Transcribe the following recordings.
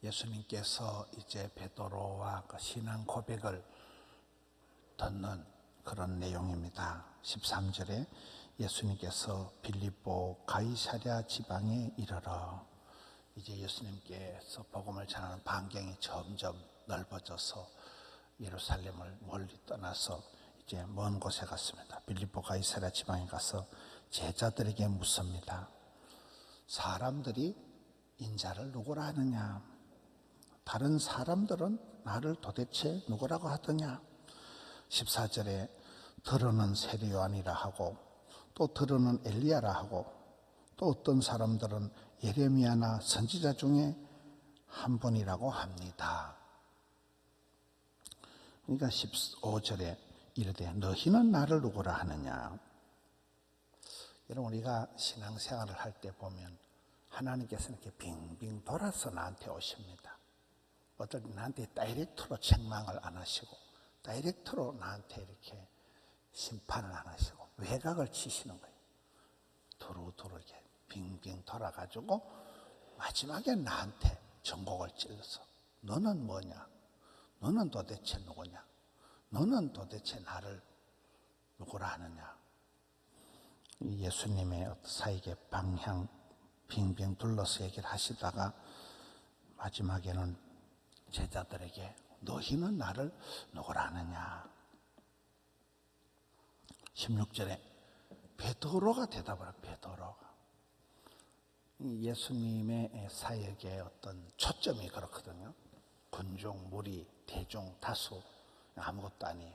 예수님께서 이제 베드로와 그 신앙 고백을 듣는 그런 내용입니다. 13절에 예수님께서 빌립보 가이사랴 지방에 이르러, 이제 예수님께서 복음을 전하는 반경이 점점 넓어져서 예루살렘을 멀리 떠나서 이제 먼 곳에 갔습니다. 빌립보 가이사랴 지방에 가서 제자들에게 묻습니다. 사람들이 인자를 누구라 하느냐? 다른 사람들은 나를 도대체 누구라고 하더냐? 14절에 들으는 세례 요한이라 하고, 또 들으는 엘리야라 하고, 또 어떤 사람들은 예레미야나 선지자 중에 한 분이라고 합니다. 그러니까 15절에 이르되 너희는 나를 누구라 하느냐? 여러분, 우리가 신앙생활을 할 때 보면 하나님께서는 이렇게 빙빙 돌아서 나한테 오십니다. 어떨 때 나한테 다이렉트로 책망을 안 하시고, 다이렉트로 나한테 이렇게 심판을 안 하시고 외곽을 치시는 거예요. 두루두루 이렇게 빙빙 돌아가지고 마지막에 나한테 전곡을 찔러서 너는 뭐냐? 너는 도대체 누구냐? 너는 도대체 나를 누구라 하느냐? 예수님의 사역의 방향 빙빙 둘러서 얘기를 하시다가 마지막에는 제자들에게 너희는 나를 누구라 하느냐? 16절에 베드로가 대답을 해요. 베드로가. 예수님의 사역의 어떤 초점이 그렇거든요. 군중, 무리, 대중, 다수, 아무것도 아니에요.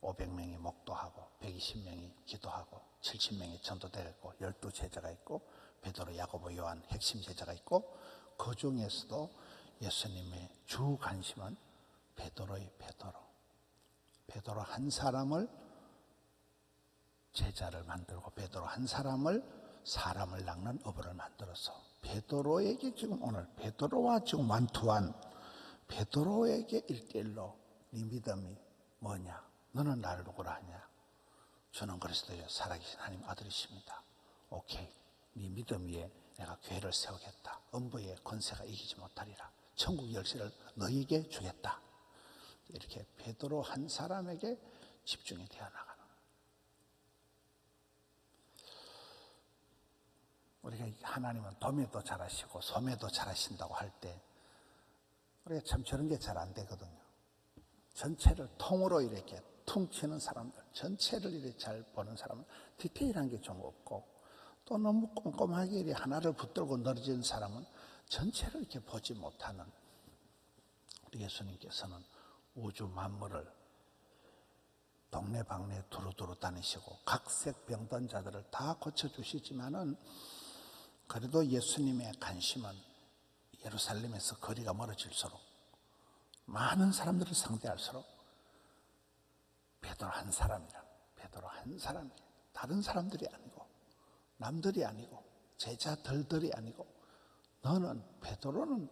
500명이 목도하고 120명이 기도하고 70명이 전도되어 있고 12제자가 있고 베드로, 야고보, 요한 핵심 제자가 있고, 그 중에서도 예수님의 주 관심은 베드로의 베드로 한 사람을 제자를 만들고 베드로 한 사람을 사람을 낚는 어부를 만들어서 베드로에게 지금 오늘 베드로와 지금 완투한 베드로에게 1대1로 네 믿음이 뭐냐? 너는 나를 누구라 하냐? 저는 그리스도의 살아계신 하나님 아들이십니다. 오케이, 네 믿음 위에 내가 교회를 세우겠다. 음부의 권세가 이기지 못하리라. 천국 열쇠를 너에게 주겠다. 이렇게 베드로 한 사람에게 집중이 되어 나가는 거예요. 우리가 하나님은 도매도 잘하시고 소매도 잘하신다고 할 때 우리가 참 저런 게 잘 안 되거든요. 전체를 통으로 이렇게 퉁치는 사람들, 전체를 이렇게 잘 보는 사람은 디테일한 게 좀 없고, 또 너무 꼼꼼하게 이렇게 하나를 붙들고 늘어진 사람은 전체를 이렇게 보지 못하는, 우리 예수님께서는 우주 만물을 동네방네 두루두루 다니시고 각색 병든 자들을 다 고쳐주시지만은, 그래도 예수님의 관심은 예루살렘에서 거리가 멀어질수록 많은 사람들을 상대할수록 베드로 한 사람이라, 베드로 한 사람이, 다른 사람들이 아니고 남들이 아니고 제자들이 아니고 너는 베드로는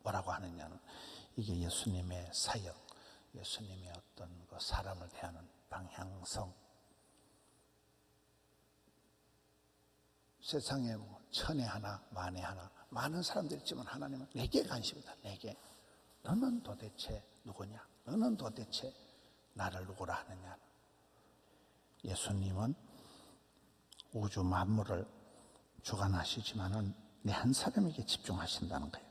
뭐라고 하느냐는, 이게 예수님의 사역, 예수님의 어떤 그 사람을 대하는 방향성. 세상에 뭐 천에 하나 만에 하나 많은 사람들이 있지만 하나님은 내게 관심이다. 내게. 너는 도대체 누구냐? 너는 도대체 나를 누구라 하느냐? 예수님은 우주 만물을 주관하시지만은 내 한 사람에게 집중하신다는 거예요.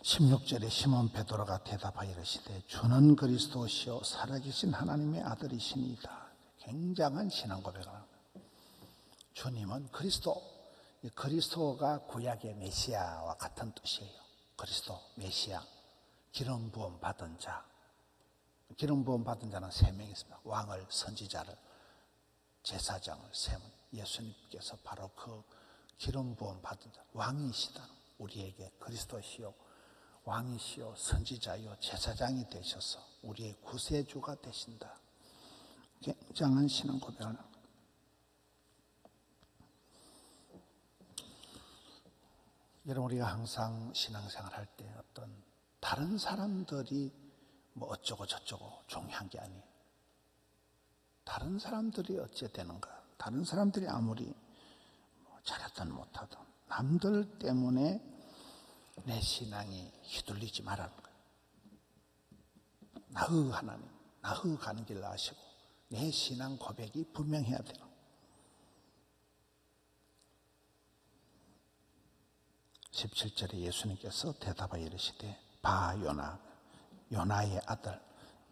16절에 시몬 베드로가 대답하여 이르시되 주는 그리스도시요 살아계신 하나님의 아들이시니이다. 굉장한 신앙 고백을 합니다. 주님은 그리스도, 그리스도가 구약의 메시아와 같은 뜻이에요. 그리스도, 메시아, 기름 부음 받은 자. 기름 부음 받은 자는 3명이 있습니다. 왕을, 선지자를, 제사장을 세운 예수님께서 바로 그 기름 부음 받은 자, 왕이시다. 우리에게 그리스도시요 왕이시요 선지자요 제사장이 되셔서 우리의 구세주가 되신다. 굉장한 신앙 고백을 합니다. 여러분, 우리가 항상 신앙생활 할 때 어떤 다른 사람들이 뭐 어쩌고 저쩌고 중요한 게 아니에요. 다른 사람들이 어째 되는가? 다른 사람들이 아무리 잘하든 못하든 남들 때문에 내 신앙이 휘둘리지 말라는 거예요. 나의 하나님, 나의 가는 길을 아시고 내 신앙 고백이 분명해야 돼요. 17절에 예수님께서 대답하여 이르시되 바 요나, 요나의 아들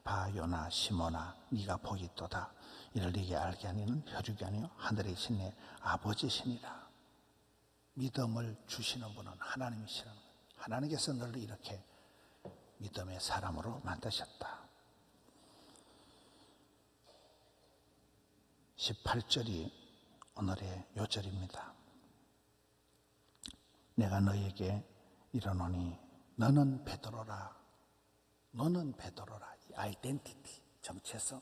바 요나 시몬아, 네가 복이 있도다. 이를 네게 알게 하니는 혈육이 아니요 하늘에 계신 내 아버지시니라. 믿음을 주시는 분은 하나님이시라는 거예요. 하나님께서 너를 이렇게 믿음의 사람으로 만드셨다. 18절이 오늘의 요절입니다. 내가 너에게 이르노니 너는 베드로라. 너는 베드로라. 이 아이덴티티, 정체성.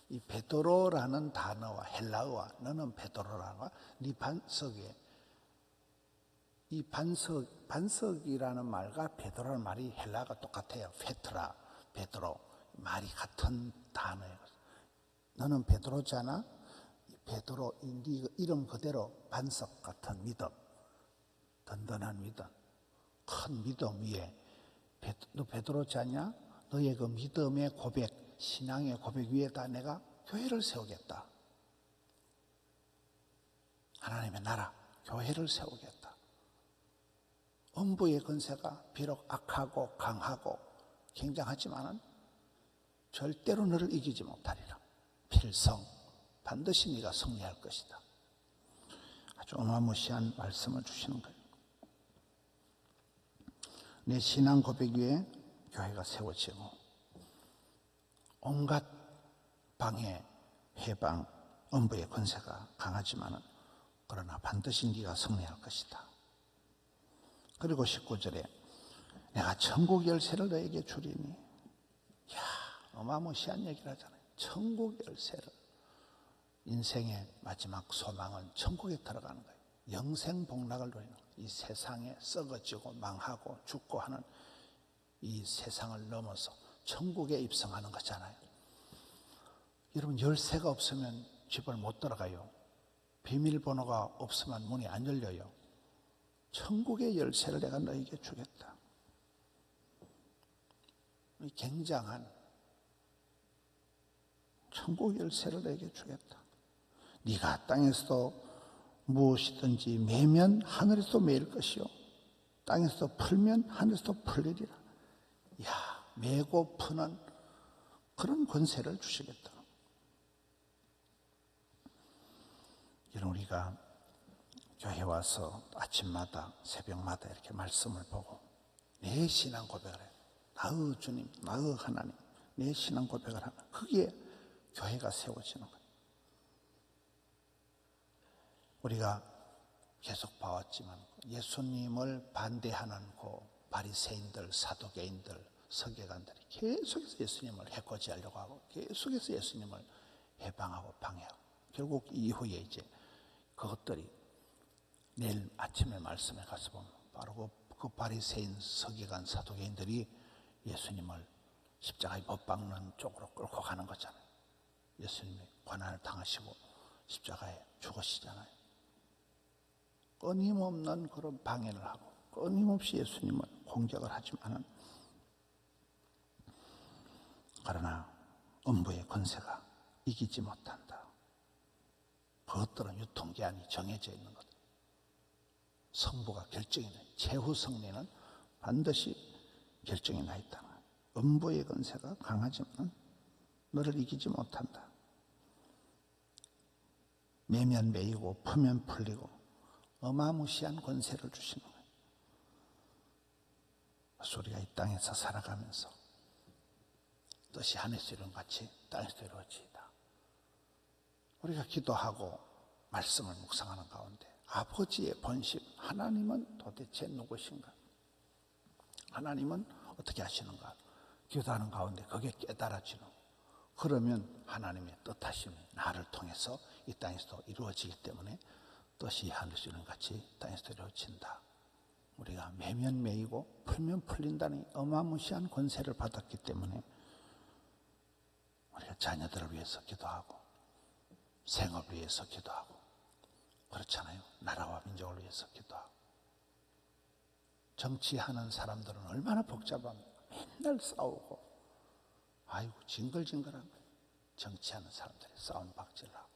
이 베드로라는 단어와 헬라어와 너는 베드로라가 네 반석에, 이 반석이라는 말과 베드로라는 말이 헬라가 똑같아요. 페트라, 베드로, 말이 같은 단어예요. 너는 베드로잖아. 베드로, 네 이름 그대로 반석 같은 믿음, 든든한 믿음, 큰 믿음 위에 너 베드로잖냐? 너의 그 믿음의 고백, 신앙의 고백 위에다 내가 교회를 세우겠다. 하나님의 나라, 교회를 세우겠다. 음부의 권세가 비록 악하고 강하고 굉장하지만은 절대로 너를 이기지 못하리라. 필성, 반드시 네가 승리할 것이다. 아주 어마무시한 말씀을 주시는 거예요. 내 신앙 고백 위에 교회가 세워지고 온갖 방해, 해방, 음부의 권세가 강하지만은 그러나 반드시 네가 승리할 것이다. 그리고 19절에 내가 천국 열쇠를 너에게 주리니, 이야, 어마무시한 얘기를 하잖아요. 천국 열쇠를. 인생의 마지막 소망은 천국에 들어가는 거예요. 영생복락을 누리는 거예요. 이 세상에 썩어지고 망하고 죽고 하는 이 세상을 넘어서 천국에 입성하는 거잖아요. 여러분, 열쇠가 없으면 집을 못 들어가요. 비밀번호가 없으면 문이 안 열려요. 천국의 열쇠를 내가 너에게 주겠다. 이 굉장한 천국 열쇠를 너에게 주겠다. 네가 땅에서도 무엇이든지 매면 하늘에서도 매일 것이요 땅에서도 풀면 하늘에서도 풀리리라. 이야, 매고 푸는 그런 권세를 주시겠다. 이런 우리가 교회 와서 아침마다 새벽마다 이렇게 말씀을 보고 내 신앙 고백을 해요. 나의 주님, 나의 하나님, 내 신앙 고백을 하면 거기에 교회가 세워지는 거예요. 우리가 계속 봐왔지만 예수님을 반대하는 그 바리새인들, 사두개인들, 서기관들이 계속해서 예수님을 해코지하려고 하고 계속해서 예수님을 해방하고 방해하고 결국 이후에 이제 그것들이 내일 아침에 말씀에 가서 보면 바로 그 바리새인, 서기관, 사두개인들이 예수님을 십자가에 못 박는 쪽으로 끌고 가는 거잖아요. 예수님이 고난을 당하시고 십자가에 죽으시잖아요. 끊임없는 그런 방해를 하고 끊임없이 예수님을 공격을 하지만은 그러나 음부의 권세가 이기지 못한다. 그것들은 유통기한이 정해져 있는 것. 성부가 결정이 나. 최후 승리는 반드시 결정이 나 있다. 음부의 권세가 강하지만 너를 이기지 못한다. 매면 매이고 풀면 풀리고 어마무시한 권세를 주시는 거예요. 그래서 우리가 이 땅에서 살아가면서 뜻이 하늘에서 이룬 같이 땅에서 이루어지이다. 우리가 기도하고 말씀을 묵상하는 가운데 아버지의 본심, 하나님은 도대체 누구신가? 하나님은 어떻게 하시는가? 기도하는 가운데 그게 깨달아지는, 그러면 하나님의 뜻하심이 나를 통해서 이 땅에서도 이루어지기 때문에 뜻이 하늘에서 이룬 같이 땅에서도 이루어진다. 우리가 매면 매이고 풀면 풀린다는 어마무시한 권세를 받았기 때문에 우리가 자녀들을 위해서 기도하고 생업을 위해서 기도하고 그렇잖아요. 나라와 민족을 위해서 기도하고 정치하는 사람들은 얼마나 복잡합니까? 맨날 싸우고, 아이고 징글징글한 거예요. 정치하는 사람들이 싸움 박질하고,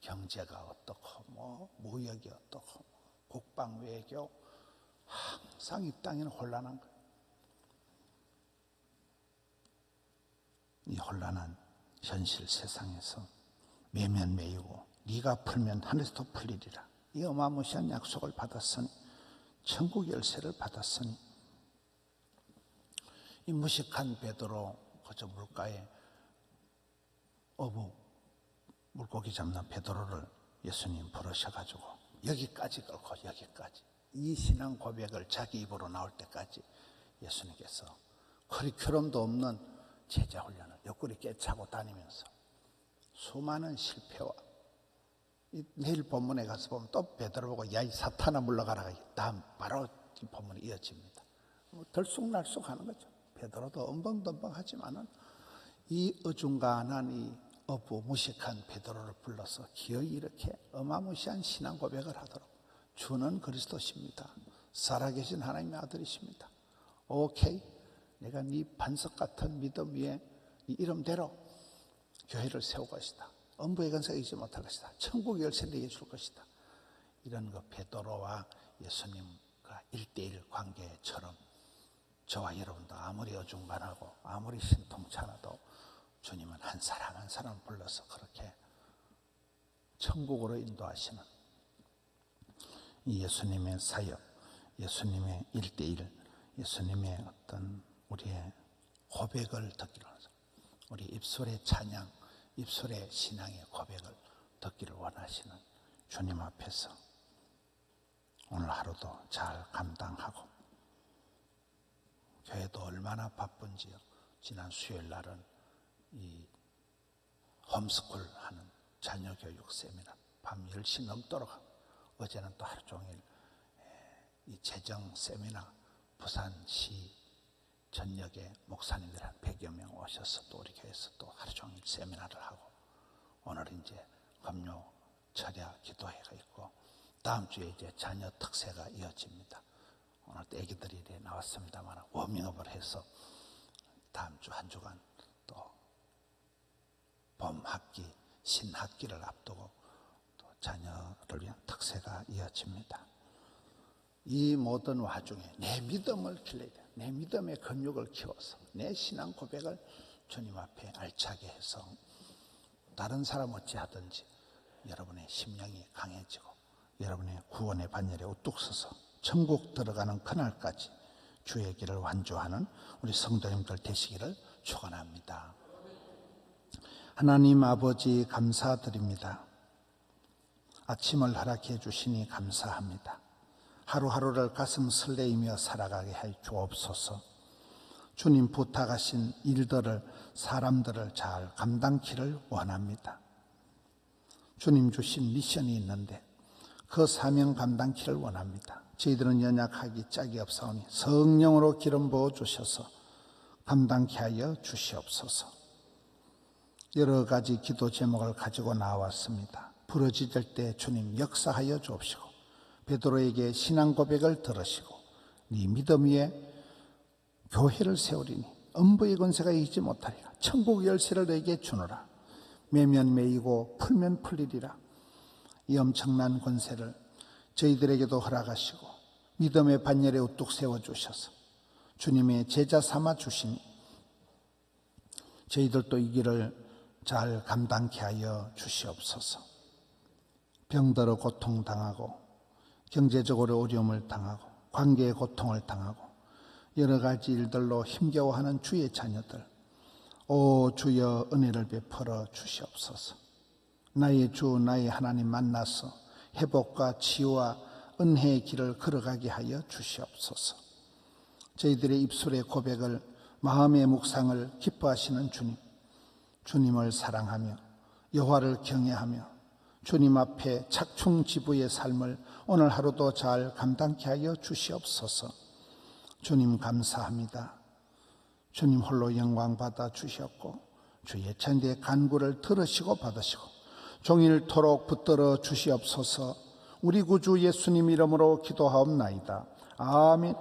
경제가 어떻고 뭐 무역이 어떻고 국방 외교, 항상 이 땅에는 혼란한 거예요. 이 혼란한 현실 세상에서 매면매이고 네가 풀면 하늘에서도 풀리리라, 이 어마무시한 약속을 받았으니, 천국 열쇠를 받았으니, 이 무식한 베드로 그저 물가에 어부 물고기 잡는 베드로를 예수님 부르셔가지고 여기까지 끌고, 여기까지 이 신앙 고백을 자기 입으로 나올 때까지 예수님께서 커리큘럼도 없는 제자 훈련을 옆구리 깨차고 다니면서 수많은 실패와, 내일 본문에 가서 보면 또 베드로 보고 야 이 사탄아 물러가라, 다음 바로 이 본문이 이어집니다. 들쑥날쑥하는 거죠. 베드로도 엄벙덤벙하지만은 이 어중간한 이 어부 무식한 베드로를 불러서 기어이 이렇게 어마무시한 신앙 고백을 하도록, 주는 그리스도십니다, 살아계신 하나님의 아들이십니다, 오케이, 내가 네 반석 같은 믿음 위에 네 이름대로 교회를 세울 것이다, 엄부의 권세가 이기지 못할 것이다, 천국 열쇠를 내게 줄 것이다, 이런 그 베드로와 예수님과 1:1 관계처럼 저와 여러분도 아무리 어중간하고 아무리 신통찮아도 주님은 한 사람 한 사람 불러서 그렇게 천국으로 인도하시는 이 예수님의 사역, 예수님의 1:1, 예수님의 어떤 우리의 고백을 듣기를, 우리 입술의 찬양, 입술의 신앙의 고백을 듣기를 원하시는 주님 앞에서 오늘 하루도 잘 감당하고, 교회도 얼마나 바쁜지요. 지난 수요일 날은 이 홈스쿨 하는 자녀 교육 세미나 밤 10시 넘도록 하고, 어제는 또 하루 종일 이 재정 세미나 부산시 전역에 목사님들 한 100여 명 오셔서 또 우리 교회에서 또 하루 종일 세미나를 하고, 오늘 이제 금요 철야 기도회가 있고, 다음 주에 이제 자녀 특세가 이어집니다. 오늘 또 애기들이 나왔습니다만 워밍업을 해서 다음 주 한 주간 또 봄 학기, 신학기를 앞두고 또 자녀를 위한 특세가 이어집니다. 이 모든 와중에 내 믿음을 길러야 돼요. 내 믿음의 근육을 키워서 내 신앙 고백을 주님 앞에 알차게 해서 다른 사람 어찌하든지 여러분의 심령이 강해지고 여러분의 구원의 반열에 우뚝 서서 천국 들어가는 그날까지 주의 길을 완주하는 우리 성도님들 되시기를 축원합니다. 하나님 아버지 감사드립니다. 아침을 허락해 주시니 감사합니다. 하루하루를 가슴 설레이며 살아가게 해 주옵소서. 주님 부탁하신 일들을, 사람들을 잘 감당키를 원합니다. 주님 주신 미션이 있는데 그 사명 감당키를 원합니다. 저희들은 연약하기 짝이 없사오니 성령으로 기름 부어 주셔서 감당케 하여 주시옵소서. 여러 가지 기도 제목을 가지고 나왔습니다. 부러지질 때 주님 역사하여 주옵시고, 베드로에게 신앙 고백을 들으시고 네 믿음 위에 교회를 세우리니 엄부의 권세가 이기지 못하리라. 천국 열쇠를 너에게 주노라. 매면 매이고 풀면 풀리리라. 이 엄청난 권세를 저희들에게도 허락하시고 믿음의 반열에 우뚝 세워주셔서 주님의 제자 삼아 주시니 저희들도 이 길을 잘 감당케 하여 주시옵소서. 병들어 고통당하고 경제적으로 어려움을 당하고 관계의 고통을 당하고 여러 가지 일들로 힘겨워하는 주의 자녀들, 오 주여 은혜를 베풀어 주시옵소서. 나의 주 나의 하나님 만나서 회복과 치유와 은혜의 길을 걸어가게 하여 주시옵소서. 저희들의 입술의 고백을, 마음의 묵상을 기뻐하시는 주님, 주님을 사랑하며 여호와를 경외하며 주님 앞에 착충지부의 삶을 오늘 하루도 잘 감당케 하여 주시옵소서. 주님 감사합니다. 주님 홀로 영광 받아 주셨고 주의 천대의 간구를 들으시고 받으시고 종일토록 붙들어 주시옵소서. 우리 구주 예수님 이름으로 기도하옵나이다. 아멘.